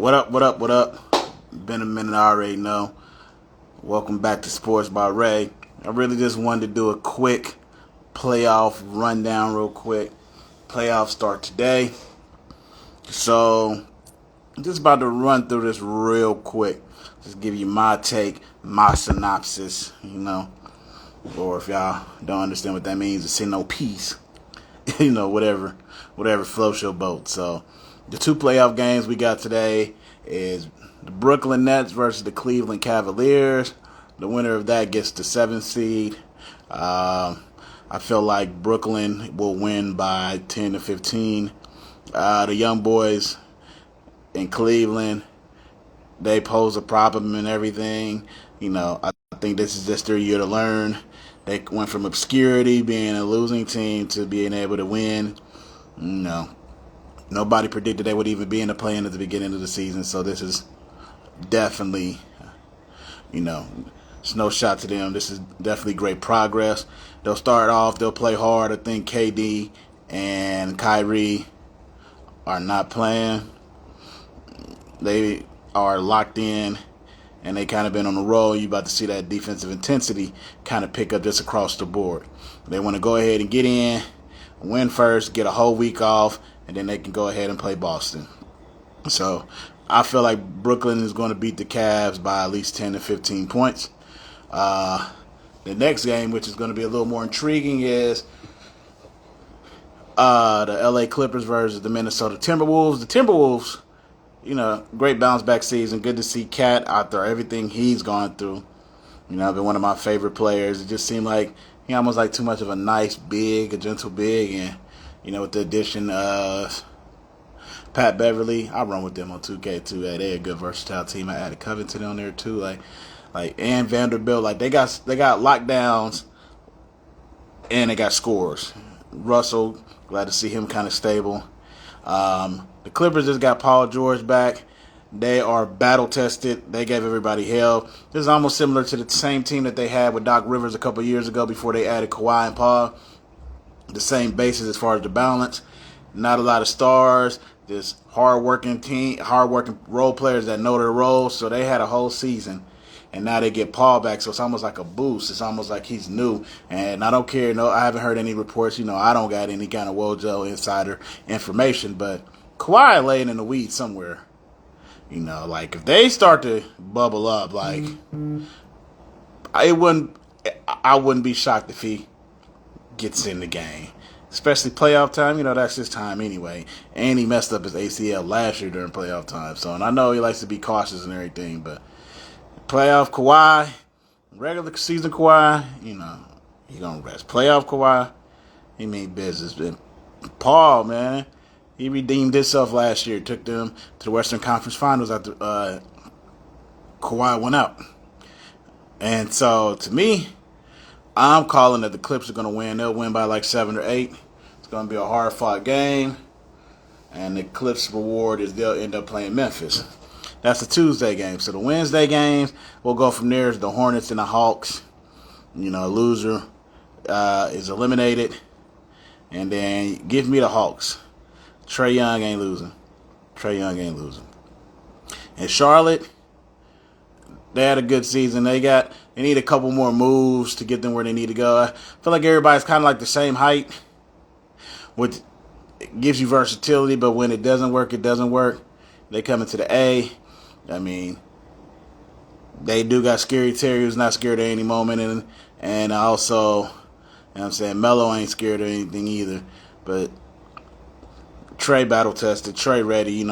What up, what up, what up? Been a minute, I already know. Welcome back to Sports by Ray. I really just wanted to do a quick playoff rundown real quick. Playoffs start today. So, I'm just about to run through this real quick. Just give you my take, my synopsis, Or if y'all don't understand what that means, it's no peace. whatever floats your boat. So, the two playoff games we got today is the Brooklyn Nets versus the Cleveland Cavaliers. The winner of that gets the 7th seed. I feel like Brooklyn will win by 10 to 15. The young boys in Cleveland, they pose a problem and everything. I think this is just their year to learn. They went from obscurity, being a losing team, to being able to win. Nobody predicted they would even be in the play-in at the beginning of the season. So this is definitely, it's no shot to them. This is definitely great progress. They'll start off, they'll play hard. I think KD and Kyrie are not playing. They are locked in, and they kind of been on the roll. You're about to see that defensive intensity kind of pick up just across the board. They want to go ahead and get in, win first, get a whole week off, and then they can go ahead and play Boston. So I feel like Brooklyn is going to beat the Cavs by at least 10 to 15 points. The next game, which is going to be a little more intriguing, is the LA Clippers versus the Minnesota Timberwolves. The Timberwolves, great bounce back season. Good to see Cat out there, everything he's gone through. Been one of my favorite players. It just seemed like he almost like too much of a nice big, a gentle big, and with the addition of Pat Beverly, I run with them on 2K too. They're a good versatile team. I added Covington on there too, and Vanderbilt. They got lockdowns and they got scores. Russell, glad to see him kind of stable. The Clippers just got Paul George back. They are battle tested. They gave everybody hell. This is almost similar to the same team that they had with Doc Rivers a couple years ago before they added Kawhi and Paul. The same basis as far as the balance. Not a lot of stars. Just hard-working role players that know their roles. So they had a whole season, and now they get Paul back. So it's almost like a boost. It's almost like he's new. And I don't care. No, I haven't heard any reports. I don't got any kind of Wojo insider information. But Kawhi laying in the weeds somewhere. If they start to bubble up, I wouldn't be shocked if he gets in the game. Especially playoff time, that's his time anyway. And he messed up his ACL last year during playoff time. So, and I know he likes to be cautious and everything, but playoff Kawhi, regular season Kawhi, he gonna rest. Playoff Kawhi, he mean business. And Paul, man, he redeemed himself last year. Took them to the Western Conference Finals after Kawhi went out. And so, to me, I'm calling that the Clips are going to win. They'll win by like 7 or 8. It's going to be a hard-fought game. And the Clips' reward is they'll end up playing Memphis. That's the Tuesday game. So the Wednesday games, we'll go from there. It's the Hornets and the Hawks. Loser is eliminated. And then give me the Hawks. Trae Young ain't losing. And Charlotte, they had a good season. They need a couple more moves to get them where they need to go. I feel like everybody's kind of like the same height, which gives you versatility, but when it doesn't work, it doesn't work. They come into the A. They do got Scary Terry, who's not scared at any moment, and also, Melo ain't scared of anything either. But Trey battle tested, Trey ready.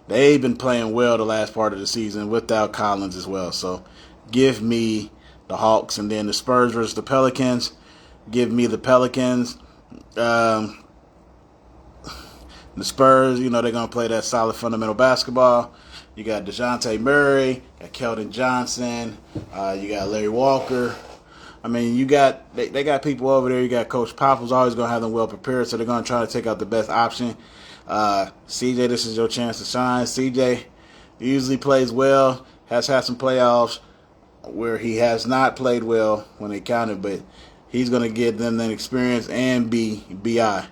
They've been playing well the last part of the season without Collins as well. So give me the Hawks, and then the Spurs versus the Pelicans. Give me the Pelicans. The Spurs, they're going to play that solid fundamental basketball. You got DeJounte Murray, got Keldon Johnson, you got Larry Walker. They got people over there. You got Coach Pop, who's always going to have them well prepared, so they're going to try to take out the best option. CJ, this is your chance to shine. CJ usually plays well, has had some playoffs where he has not played well when they counted, but he's going to get them that experience and BI.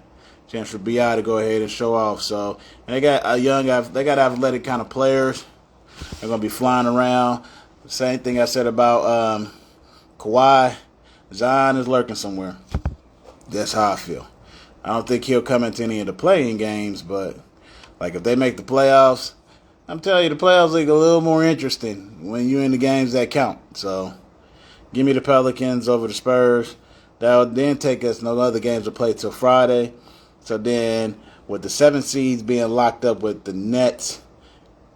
chance for Bi to go ahead and show off. So, and they got they got athletic kind of players. They're gonna be flying around. Same thing I said about Kawhi. Zion is lurking somewhere. That's how I feel. I don't think he'll come into any of the playing games, but like if they make the playoffs, I'm telling you, the playoffs look a little more interesting when you're in the games that count. So, give me the Pelicans over the Spurs. That'll then take us no other games to play till Friday. So then, with the 7 seeds being locked up with the Nets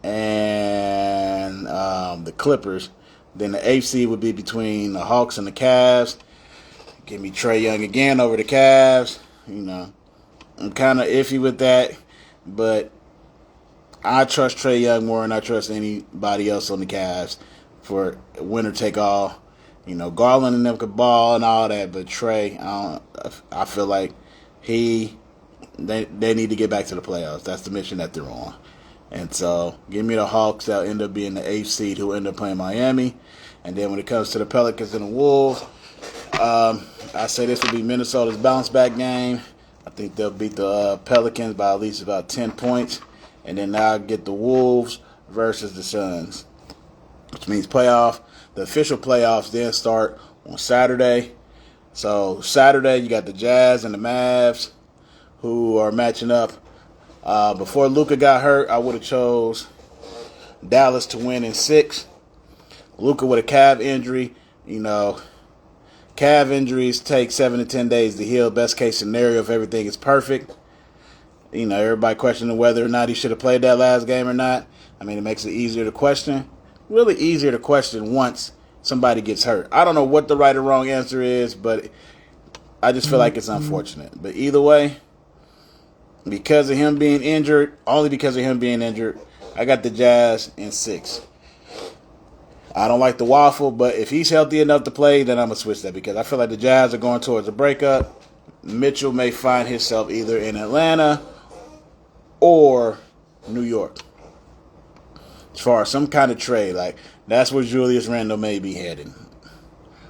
and the Clippers, then the 8th seed would be between the Hawks and the Cavs. Give me Trae Young again over the Cavs. I'm kind of iffy with that, but I trust Trae Young more than I trust anybody else on the Cavs for winner take all. Garland and them could ball and all that, but Trae, I feel like they need to get back to the playoffs. That's the mission that they're on. And so, give me the Hawks. That'll end up being the 8th seed who end up playing Miami. And then when it comes to the Pelicans and the Wolves, I say this will be Minnesota's bounce back game. I think they'll beat the Pelicans by at least about 10 points. And then I'll get the Wolves versus the Suns, which means the official playoffs then start on Saturday. So Saturday you got the Jazz and the Mavs who are matching up. Before Luka got hurt, I would have chose Dallas to win in 6. Luka with a calf injury, calf injuries take 7 to 10 days to heal. Best case scenario if everything is perfect. Everybody questioning whether or not he should have played that last game or not. I mean, it makes it easier to question. Really easier to question once somebody gets hurt. I don't know what the right or wrong answer is, but I just feel like it's unfortunate. But either way, only because of him being injured, I got the Jazz in 6. I don't like the waffle, but if he's healthy enough to play, then I'm going to switch that because I feel like the Jazz are going towards a breakup. Mitchell may find himself either in Atlanta or New York. As far as some kind of trade, like that's where Julius Randle may be heading.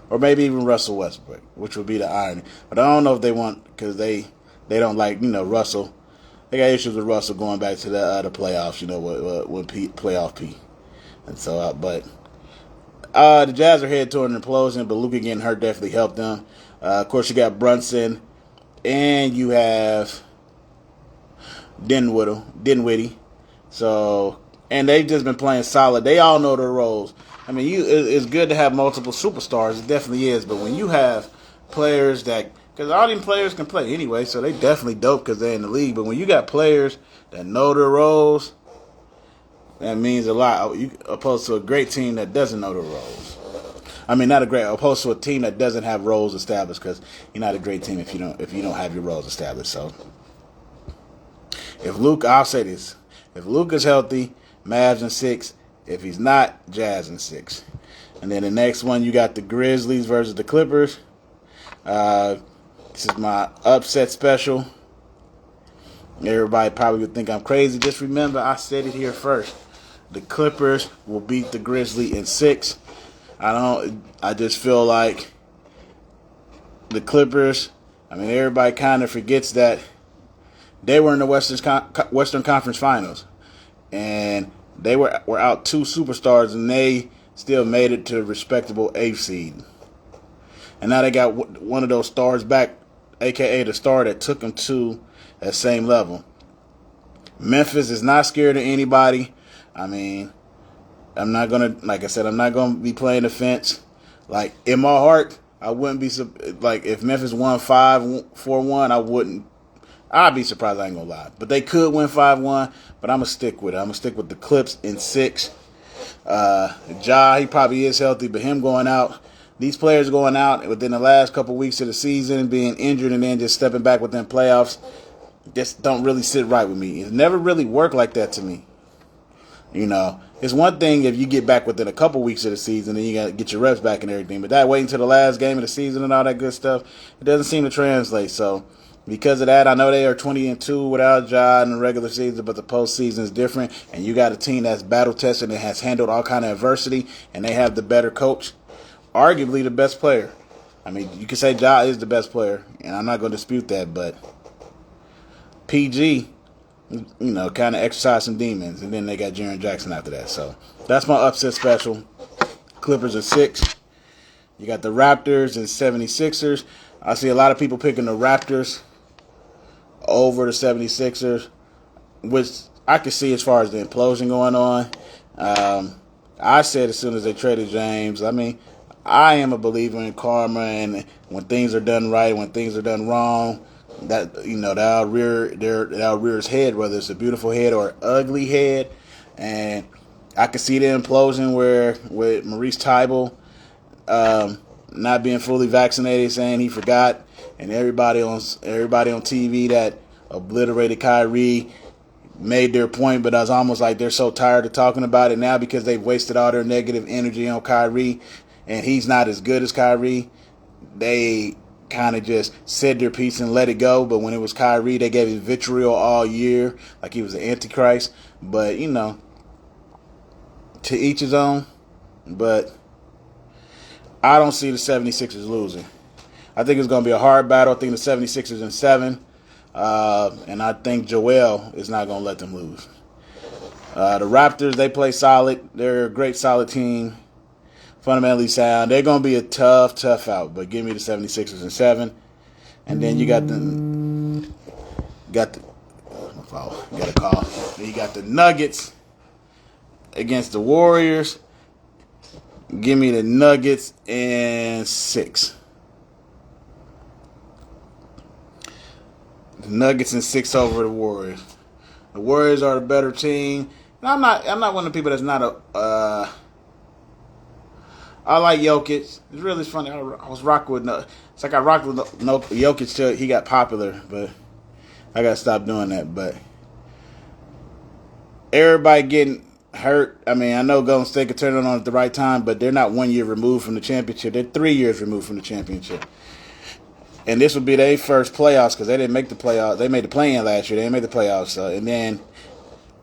Or maybe even Russell Westbrook, which would be the irony. But I don't know if they want, because they don't like, Russell. They got issues with Russell going back to the playoffs, with playoff P. And so, the Jazz are headed toward an implosion, but Luka getting hurt definitely helped them. Of course, you got Brunson, and you have Dinwiddie. So, and they've just been playing solid. They all know their roles. I mean, it's good to have multiple superstars. It definitely is. But when you have players because all these players can play anyway, so they definitely dope because they're in the league. But when you got players that know their roles, that means a lot. Opposed to a great team that doesn't know their roles. I mean, opposed to a team that doesn't have roles established, because you're not a great team if you don't have your roles established. So, I'll say this: if Luka's healthy, Mavs in 6. If he's not, Jazz in 6. And then the next one, you got the Grizzlies versus the Clippers. This is my upset special. Everybody probably would think I'm crazy. Just remember, I said it here first. The Clippers will beat the Grizzlies in 6. I just feel like the Clippers, everybody kind of forgets that they were in the Western Conference Finals. And they were out 2 superstars, and they still made it to a respectable 8th seed. And now they got one of those stars back, a.k.a. the star that took them to that same level. Memphis is not scared of anybody. I'm not going to, like I said, I'm not going to be playing the fence. Like, in my heart, I wouldn't be, like, if Memphis won 5-4-1, I'd be surprised, I ain't going to lie. But they could win 5-1, but I'm going to stick with it. I'm going to stick with the Clips in 6. Ja, he probably is healthy, but him going out, these players going out within the last couple weeks of the season, being injured and then just stepping back within playoffs, just don't really sit right with me. It's never really worked like that to me. It's one thing if you get back within a couple weeks of the season and you got to get your reps back and everything, but that waiting until the last game of the season and all that good stuff, it doesn't seem to translate. So, because of that, I know they are 20-2 without Ja in the regular season, but the postseason is different, and you got a team that's battle-tested and has handled all kind of adversity, and they have the better coach, arguably the best player. You could say Ja is the best player, and I'm not going to dispute that, but PG, kind of exercise some demons. And then they got Jaren Jackson after that. So that's my upset special. Clippers are 6. You got the Raptors and 76ers. I see a lot of people picking the Raptors over the 76ers, which I can see as far as the implosion going on. I said as soon as they traded James, I am a believer in karma, and when things are done right, when things are done wrong, that'll rear its head, whether it's a beautiful head or an ugly head. And I can see the implosion where with Maurice Tybalt not being fully vaccinated, saying he forgot, and everybody on TV that obliterated Kyrie made their point, but I was almost like they're so tired of talking about it now because they've wasted all their negative energy on Kyrie, and he's not as good as Kyrie. They kind of just said their piece and let it go, but when it was Kyrie, they gave him vitriol all year, like he was the Antichrist. But, to each his own. But I don't see the 76ers losing. I think it's going to be a hard battle. I think the 76ers in 7. And I think Joel is not going to let them lose. The Raptors, they play solid. They're a great, solid team. Fundamentally sound. They're going to be a tough out. But give me the 76ers in 7. And then you got a call. Then you got the Nuggets against the Warriors. Give me the Nuggets in 6. The Nuggets in 6 over the Warriors. The Warriors are the better team. And I'm not one of the people that's not a. I like Jokic. It's really funny. I was rocking with. It's like I rocked with Jokic till he got popular, but I gotta stop doing that. But everybody getting hurt. I know Golden State could turn it on at the right time, but they're not 1 year removed from the championship. They're 3 years removed from the championship. And this would be their first playoffs because they didn't make the playoffs. They made the play-in last year. They didn't make the playoffs. And then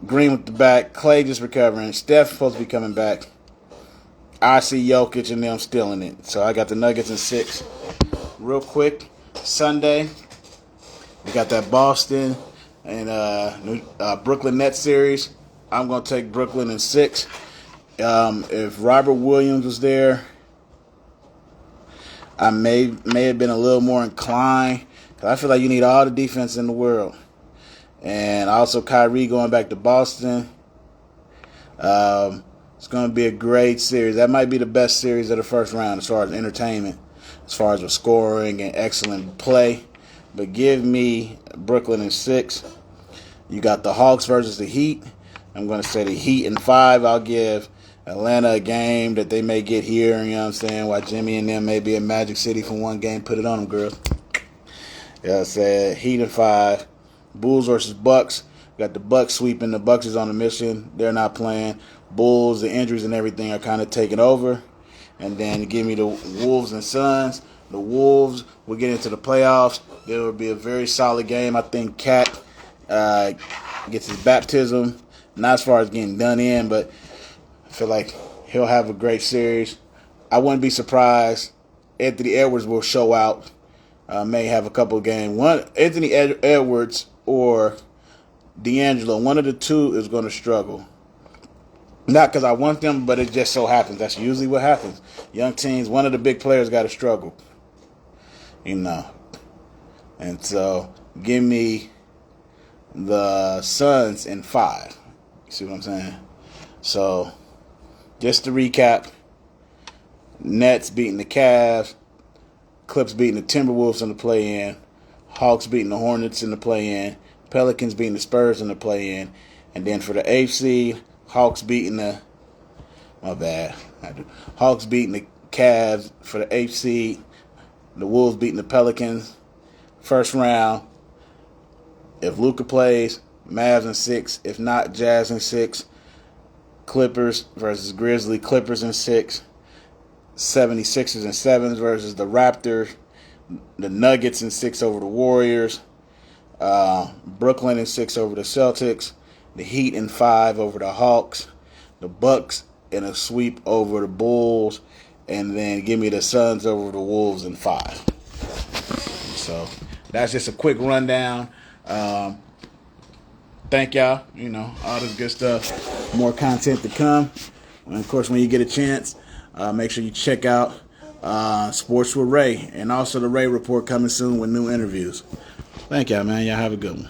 Green with the back. Clay just recovering. Steph supposed to be coming back. I see Jokic and them stealing it. So I got the Nuggets in 6. Real quick, Sunday, we got that Boston and Brooklyn Nets series. I'm going to take Brooklyn in 6. If Robert Williams was there, I may have been a little more inclined. Because I feel like you need all the defense in the world. And also Kyrie going back to Boston. It's going to be a great series. That might be the best series of the first round as far as entertainment, as far as the scoring and excellent play. But give me Brooklyn in 6. You got the Hawks versus the Heat. I'm going to say the Heat in 5. I'll give Atlanta a game that they may get here, you know what I'm saying, while Jimmy and them may be in Magic City for one game. Put it on them, girls. I said Heat in 5. Bulls versus Bucks. Got the Bucks sweeping. The Bucks is on a mission. They're not playing. Bulls, the injuries and everything are kind of taking over. And then give me the Wolves and Suns. The Wolves will get into the playoffs. There will be a very solid game. I think Cat gets his baptism. Not as far as getting done in, but I feel like he'll have a great series. I wouldn't be surprised. Anthony Edwards will show out. May have a couple of games. Anthony Edwards or D'Angelo, one of the two is going to struggle. Not because I want them, but it just so happens. That's usually what happens. Young teams, one of the big players got to struggle. And so, give me the Suns in 5. You see what I'm saying? So, just to recap, Nets beating the Cavs, Clips beating the Timberwolves in the play-in, Hawks beating the Hornets in the play-in, Pelicans beating the Spurs in the play-in, and then for the AFC, Hawks beating the Hawks beating the Cavs for the AFC, the Wolves beating the Pelicans. First round, if Luka plays, Mavs in 6. If not, Jazz in 6. Clippers versus Grizzlies, Clippers in 6. 76ers in 7 versus the Raptors. The Nuggets in 6 over the Warriors. Brooklyn in 6 over the Celtics. The Heat in 5 over the Hawks. The Bucks in a sweep over the Bulls. And then give me the Suns over the Wolves in 5. So that's just a quick rundown. thank y'all. All this good stuff. More content to come. And of course, when you get a chance, make sure you check out Sports with Ray, and also the Ray Report coming soon with new interviews. Thank y'all, man. Y'all have a good one.